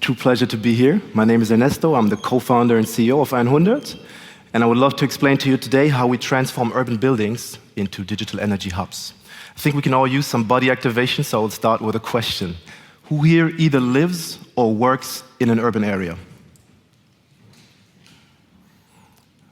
true pleasure to be here. My name is Ernesto. I'm the co-founder and CEO of Einhundert, and I would love to explain to you today how we transform urban buildings into digital energy hubs. I think we can all use some body activation, so I'll start with a question. Who here either lives or works in an urban area?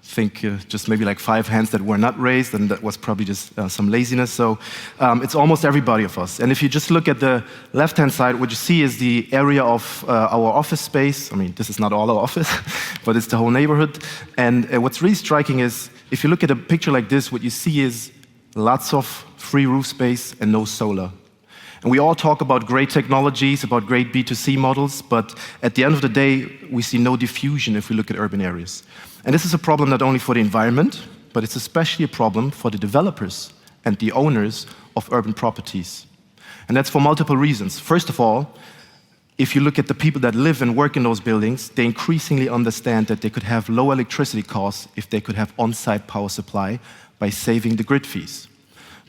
I think just maybe like 5 hands that were not raised, and that was probably just some laziness. So it's almost everybody of us. And if you just look at the left-hand side, what you see is the area of our office space. I mean, this is not all our office, but it's the whole neighborhood. And what's really striking is, if you look at a picture like this, what you see is lots of free roof space and no solar. And we all talk about great technologies, about great B2C models, but at the end of the day, we see no diffusion if we look at urban areas. And this is a problem not only for the environment, but it's especially a problem for the developers and the owners of urban properties. And that's for multiple reasons. First of all, if you look at the people that live and work in those buildings, they increasingly understand that they could have low electricity costs if they could have on-site power supply by saving the grid fees.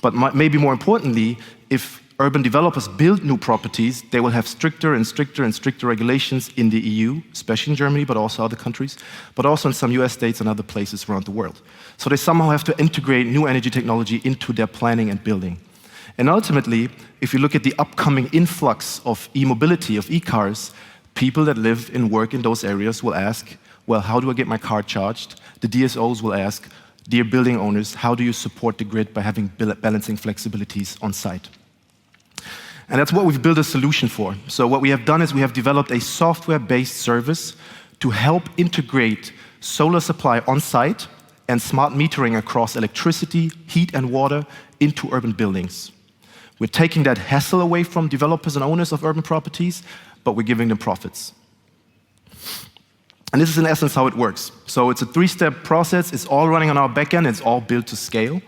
But maybe more importantly, if urban developers build new properties, they will have stricter and stricter and stricter regulations in the EU, especially in Germany, but also other countries, but also in some US states and other places around the world. So they somehow have to integrate new energy technology into their planning and building. And ultimately, if you look at the upcoming influx of e-mobility, of e-cars, people that live and work in those areas will ask, well, how do I get my car charged? The DSOs will ask, dear building owners, how do you support the grid by having balancing flexibilities on site? And that's what we've built a solution for. So what we have done is we have developed a software-based service to help integrate solar supply on site and smart metering across electricity, heat, and water into urban buildings. We're taking that hassle away from developers and owners of urban properties, but we're giving them profits. And this is in essence how it works. So it's a 3-step process. It's all running on our backend. It's all built to scale.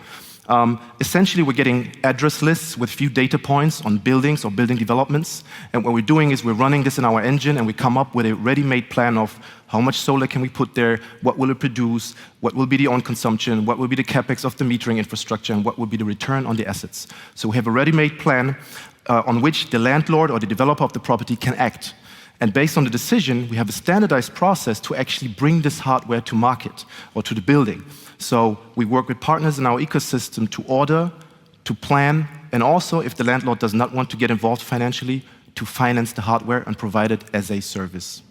Essentially, we're getting address lists with few data points on buildings or building developments. And what we're doing is we're running this in our engine, and we come up with a ready-made plan of how much solar can we put there, what will it produce, what will be the own consumption, what will be the capex of the metering infrastructure, and what will be the return on the assets. So we have a ready-made plan on which the landlord or the developer of the property can act. And based on the decision, we have a standardized process to actually bring this hardware to market or to the building. So we work with partners in our ecosystem to order, to plan, and also, if the landlord does not want to get involved financially, to finance the hardware and provide it as a service.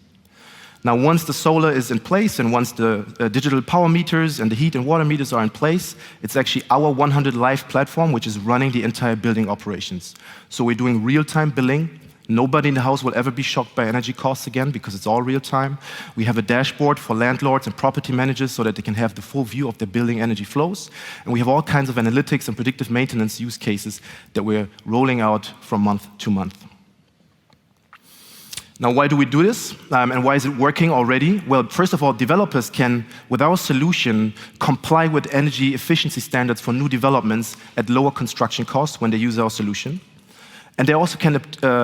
Now, once the solar is in place and once the digital power meters and the heat and water meters are in place, it's actually our 100 Live platform which is running the entire building operations. So we're doing real-time billing. Nobody in the house will ever be shocked by energy costs again because it's all real time. We have a dashboard for landlords and property managers so that they can have the full view of their building energy flows. And we have all kinds of analytics and predictive maintenance use cases that we're rolling out from month to month. Now, why do we do this? And why is it working already? Well, first of all, developers can, with our solution, comply with energy efficiency standards for new developments at lower construction costs when they use our solution. And they also can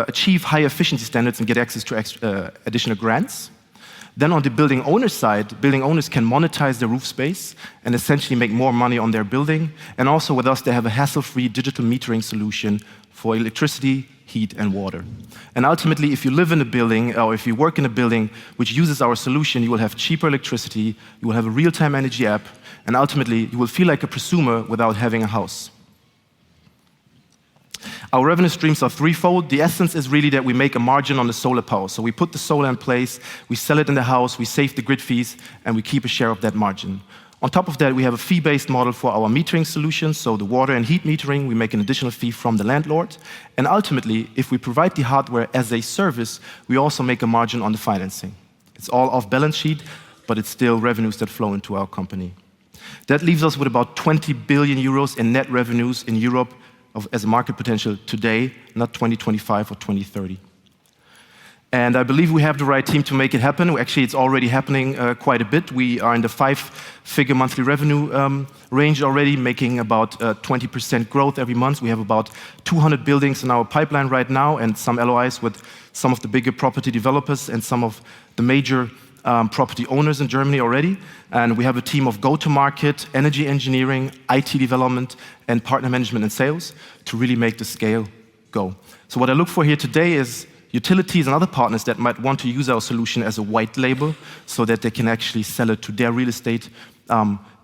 achieve high efficiency standards and get access to additional grants. Then on the building owner side, building owners can monetize their roof space and essentially make more money on their building. And also with us, they have a hassle-free digital metering solution for electricity, heat, and water. And ultimately, if you live in a building or if you work in a building which uses our solution, you will have cheaper electricity, you will have a real-time energy app, and ultimately, you will feel like a prosumer without having a house. Our revenue streams are threefold. The essence is really that we make a margin on the solar power. So we put the solar in place, we sell it in the house, we save the grid fees, and we keep a share of that margin. On top of that, we have a fee-based model for our metering solutions. So the water and heat metering, we make an additional fee from the landlord. And ultimately, if we provide the hardware as a service, we also make a margin on the financing. It's all off balance sheet, but it's still revenues that flow into our company. That leaves us with about 20 billion euros in net revenues in Europe as a market potential today, not 2025 or 2030. And I believe we have the right team to make it happen. Actually, it's already happening quite a bit. We are in the 5-figure monthly revenue range already, making about 20% growth every month. We have about 200 buildings in our pipeline right now and some LOIs with some of the bigger property developers and some of the major property owners in Germany already. And we have a team of go-to-market, energy engineering, IT development, and partner management and sales to really make the scale go. So what I look for here today is utilities and other partners that might want to use our solution as a white label so that they can actually sell it to their real estate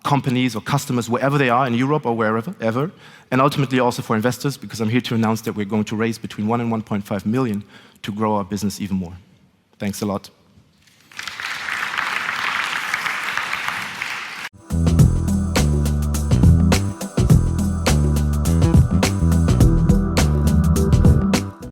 companies or customers wherever they are in Europe or wherever, ever. And ultimately also for investors, because I'm here to announce that we're going to raise between 1 and 1.5 million to grow our business even more. Thanks a lot.